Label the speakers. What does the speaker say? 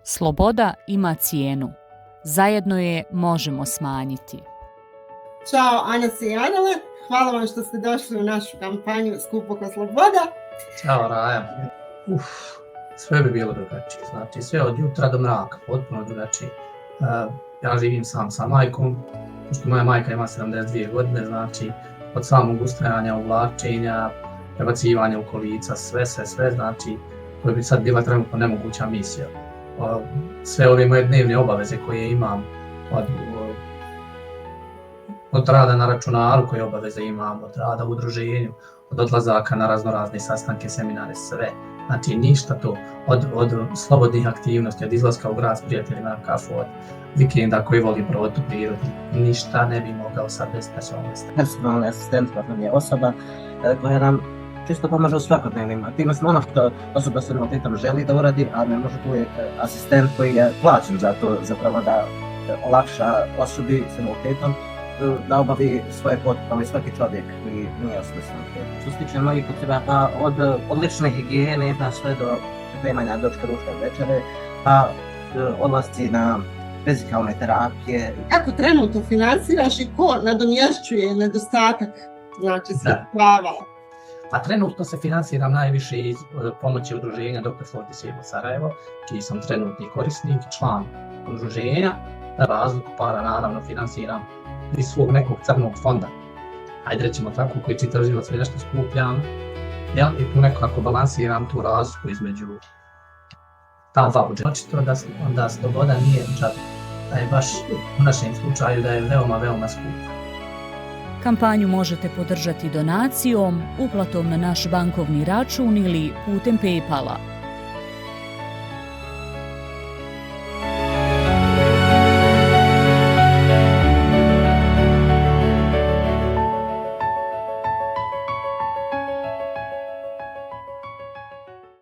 Speaker 1: Sloboda ima cijenu. Zajedno je možemo smanjiti.
Speaker 2: Ćao Anas i Anele, hvala vam što ste došli u našu kampanju Skup oko sloboda.
Speaker 3: Ćao Raja. Sve bi bilo drugačije, znači sve od jutra do mraka, potpuno drugačije. Ja živim sam sa majkom, pošto moja majka ima 72 godine, znači od samog ustajanja, uvlačenja, prebacivanja u kolica, sve, znači to bi sad bila trenutno nemoguća misija. Sve ove moje dnevne obaveze koje imam, od rada na računaru koje obaveze imam, od rada u udruženju, od odlazaka na raznorazne sastanke, seminare, sve. Znači ništa to, od slobodnih aktivnosti, od izlaska u grad s prijateljima na kafu, od vikenda koji voli promet u prirodi, ništa ne bi mogao sad bez personalnosti.
Speaker 4: Personalni asistent nam je osoba koja nam čisto pomaže u svakodnevnim aktivnostima, ono što osoba s invaliditetom želi da uradi, a ne može, tu je asistent koji je plaćen za to, zapravo da olakša osobi s invaliditetom da obavi svoje potrebe, svaki čovjek koji nije osoba s invaliditetom. Što se tiče mnogih potreba, od lične higijene pa sve do pripremanja dočka, ručka, večere, pa odlasci na fizikalne terapije.
Speaker 2: Kako trenutno financiraš i ko nadomješćuje nedostatak, znači sredstava?
Speaker 3: A trenutno se financiram najviše iz pomoći udruženja Dr. Fortis Sarajevo, čiji sam trenutni korisnik, član udruženja. Razliku para naravno financiram iz svog nekog crnog fonda. Ajde rećemo tako, koji čitav život sve nešto skupljam. I tu nekako balansiram tu razliku između ta dva budžeta. Očito da sloboda nije džabe, da je baš u našem slučaju da je veoma skupa.
Speaker 1: Kampanju možete podržati donacijom, uplatom na naš bankovni račun ili putem PayPala.